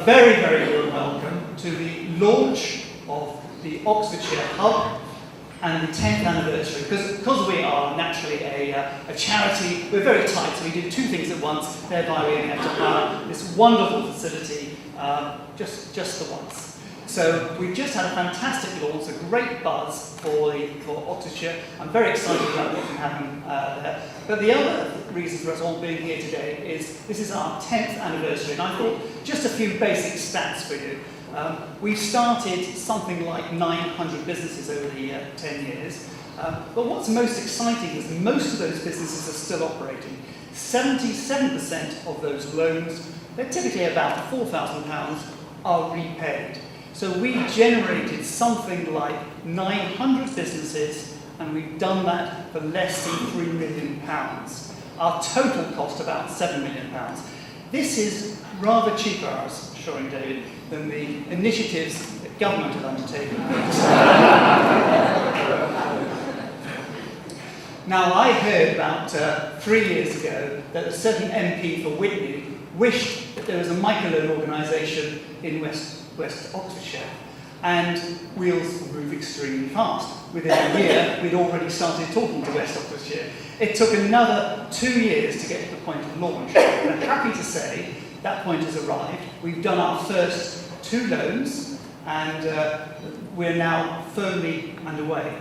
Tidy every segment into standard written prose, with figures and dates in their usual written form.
very, very warm welcome to the launch of the Oxfordshire Hub and the 10th anniversary. Because we are naturally a charity, we're very tight, so we do two things at once, thereby we only have to hire this wonderful facility just the once. So we've just had a fantastic launch, a great buzz for Oxfordshire. I'm very excited about what can happen there. But the other reason for us all being here today is this is our 10th anniversary, and I thought just a few basic stats for you. We've started something like 900 businesses over the 10 years. But what's most exciting is most of those businesses are still operating. 77% of those loans, they're typically about £4,000, are repaid. So we generated something like 900 businesses, and we've done that for less than £3 million. Our total cost about £7 million. This is rather cheaper, I was assuring David, than the initiatives that government have undertaken. Now, I heard about 3 years ago that a certain MP for Whitney wished that there was a microloan organisation in West Oxfordshire, and wheels will move extremely fast. Within a year, we'd already started talking to West Oxfordshire. It took another 2 years to get to the point of launch. I'm happy to say that point has arrived. We've done our first 2 loans, and we're now firmly underway.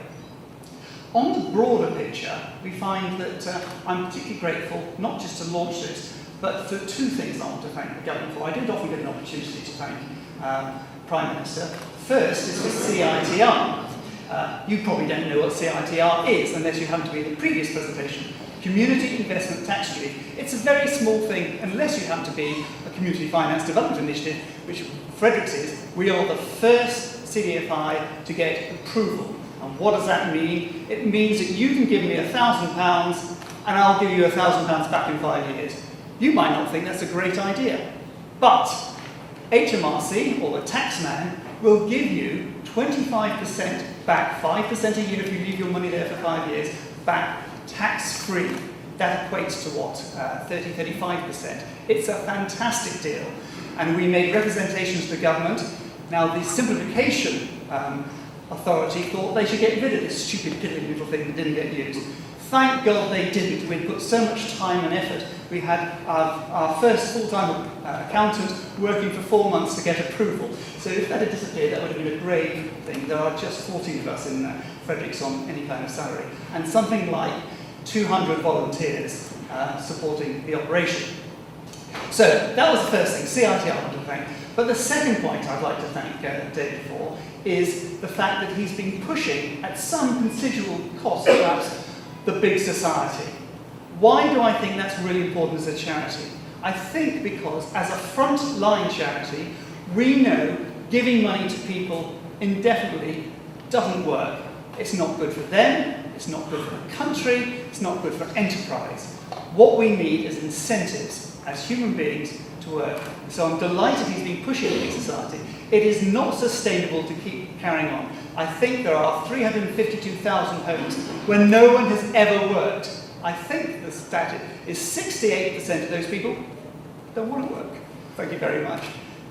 On the broader picture, we find that I'm particularly grateful not just to launch this, but for 2 things I want to thank the government for. I don't often get an opportunity to thank Prime Minister. First is for CITR. You probably don't know what CITR is unless you happen to be in the previous presentation. Community Investment Tax Relief. It's a very small thing unless you happen to be a Community Finance Development Initiative, which Fredericks is. We are the first CDFI to get approval. And what does that mean? It means that you can give me £1,000 and I'll give you £1,000 back in 5 years. You might not think that's a great idea, but HMRC, or the tax man, will give you 25% back, 5% a year if you leave your money there for 5 years, back tax-free. That equates to what? 35%. It's a fantastic deal. And we made representations to the government. Now, the simplification authority thought they should get rid of this stupid piddling little thing that didn't get used. Thank God they didn't. We'd put so much time and effort. We had our first full-time accountant working for 4 months to get approval. So if that had disappeared, that would have been a grave thing. There are just 14 of us in Fredericks on any kind of salary, and something like 200 volunteers supporting the operation. So that was the first thing, CITR I want to thank. But the second point I'd like to thank David for is the fact that he's been pushing, at some considerable cost perhaps, the big society. Why do I think that's really important as a charity? I think because as a front-line charity, we know giving money to people indefinitely doesn't work. It's not good for them, it's not good for the country, it's not good for enterprise. What we need is incentives as human beings to work. So I'm delighted he's been pushing the big society. It is not sustainable to keep carrying on. I think there are 352,000 homes where no one has ever worked. I think the stat is 68% of those people don't want to work. Thank you very much.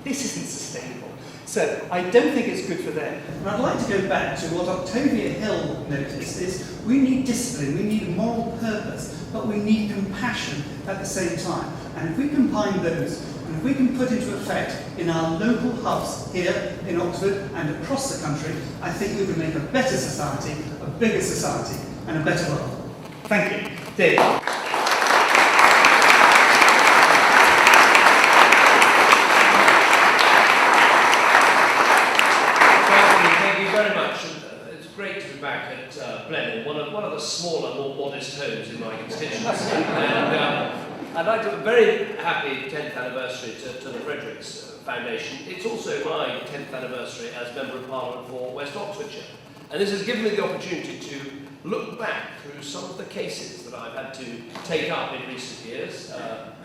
This isn't sustainable. So I don't think it's good for them. And I'd like to go back to what Octavia Hill noticed is we need discipline, we need moral purpose, but we need compassion at the same time. And if we combine those, and if we can put into effect in our local hubs here in Oxford and across the country, I think we can make a better society, a bigger society, and a better world. Thank you. Dave. Thank you very much. It's great to be back at Blenheim, one of the smaller, more modest homes in my constituency. And I'd like to have a very happy 10th anniversary to the Fredericks Foundation. It's also my 10th anniversary as Member of Parliament for West Oxfordshire. And this has given me the opportunity to look back through some of the cases that I've had to take up in recent years.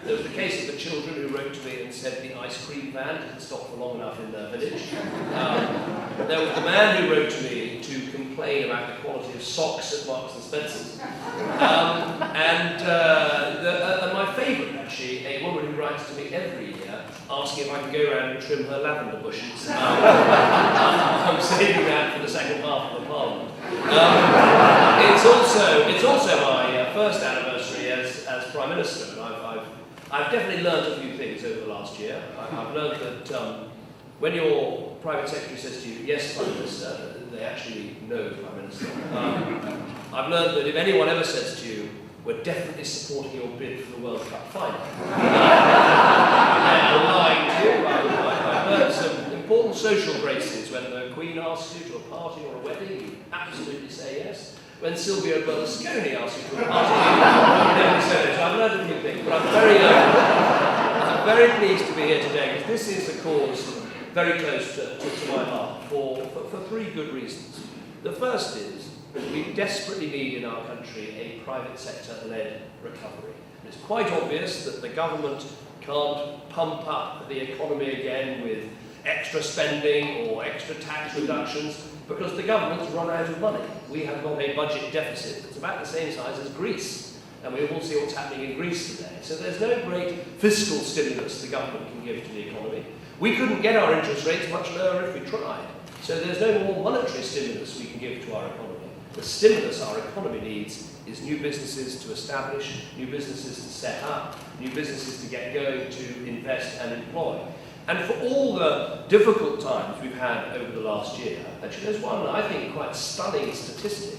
There was the case of the children who wrote to me and said the ice cream van didn't stop for long enough in their village. There was the man who wrote to me to complain about the quality of socks at Marks and Spencer's. And my favourite, actually, a woman who writes to me every year asking if I can go around and trim her lavender bushes. I'm saving that for the second half of the Parliament. It's also my first anniversary as Prime Minister, and I've definitely learned a few things over the last year. I've learned that when your private secretary says to you, "Yes, Prime Minister," they actually know Prime Minister. I've learned that if anyone ever says to you, "We're definitely supporting your bid for the World Cup final," they're lying to you. I've learned some important social graces. When the Queen asks you to a party or a wedding, you absolutely say yes. When Silvio Berlusconi asks you to a party, you never say yes. I've learned a few things, but I'm very pleased to be here today, because this is a cause very close to my heart for three good reasons. The first is that we desperately need in our country a private sector-led recovery. And it's quite obvious that the government can't pump up the economy again with extra spending or extra tax reductions, because the government's run out of money. We have got a budget deficit that's about the same size as Greece, and we all see what's happening in Greece today. So there's no great fiscal stimulus the government can give to the economy. We couldn't get our interest rates much lower if we tried. So there's no more monetary stimulus we can give to our economy. The stimulus our economy needs is new businesses to establish, new businesses to set up, new businesses to get going, to invest and employ. And for all the difficult times we've had over the last year, actually there's one, I think, quite stunning statistic,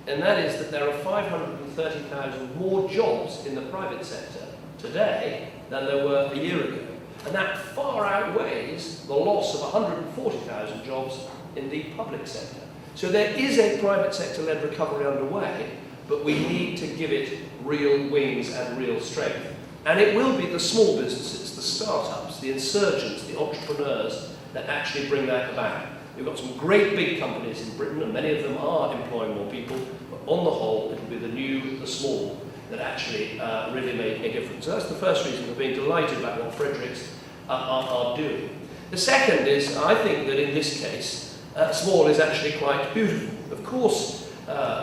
and that is that there are 530,000 more jobs in the private sector today than there were a year ago. And that far outweighs the loss of 140,000 jobs in the public sector. So there is a private sector-led recovery underway, but we need to give it real wings and real strength. And it will be the small businesses, the startups, the insurgents, the entrepreneurs that actually bring that about. We've got some great big companies in Britain, and many of them are employing more people, but on the whole, it'll be the new, the small, that actually really make a difference. So that's the first reason for being delighted about what Fredericks are doing. The second is, I think that in this case, small is actually quite beautiful. Of course,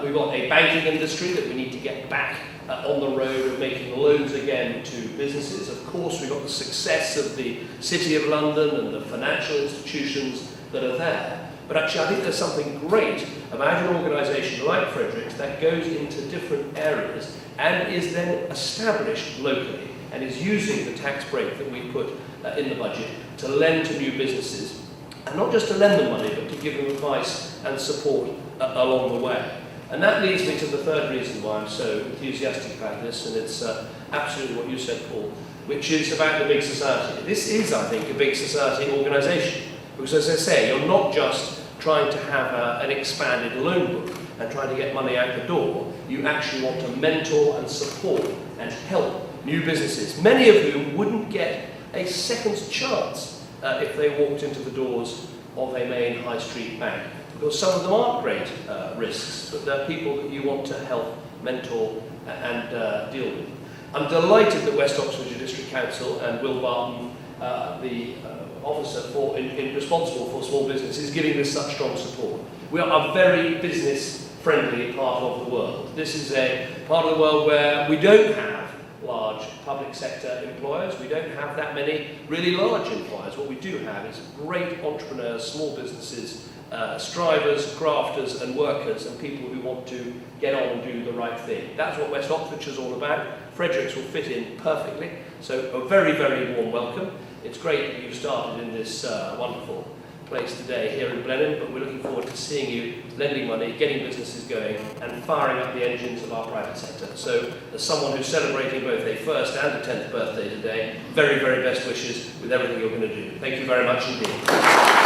we've got a banking industry that we need to get back on the road of making loans again to businesses. Of course, we've got the success of the City of London and the financial institutions that are there. But actually, I think there's something great about an organisation like Fredericks that goes into different areas and is then established locally and is using the tax break that we put in the budget to lend to new businesses, and not just to lend them money, but to give them advice and support along the way. And that leads me to the third reason why I'm so enthusiastic about this, and it's absolutely what you said, Paul, which is about the big society. This is, I think, a big society organisation, because as I say, you're not just trying to have an expanded loan book and trying to get money out the door. You actually want to mentor and support and help new businesses, many of whom wouldn't get a second's chance if they walked into the doors of a main high street bank, because some of them aren't great risks, but they're people that you want to help, mentor and deal with. I'm delighted that West Oxfordshire District Council and Will Barton, the officer responsible for small business, is giving this such strong support. We are a very business-friendly part of the world. This is a part of the world where we don't have large public sector employers. We don't have that many really large employers. What we do have is great entrepreneurs, small businesses, strivers, crafters and workers, and people who want to get on and do the right thing. That's what West Oxfordshire is all about. Fredericks will fit in perfectly. So a very, very warm welcome. It's great that you've started in this wonderful place today here in Blenheim, but we're looking forward to seeing you lending money, getting businesses going and firing up the engines of our private sector. So as someone who's celebrating both a 1st and a 10th birthday today, very, very best wishes with everything you're going to do. Thank you very much indeed.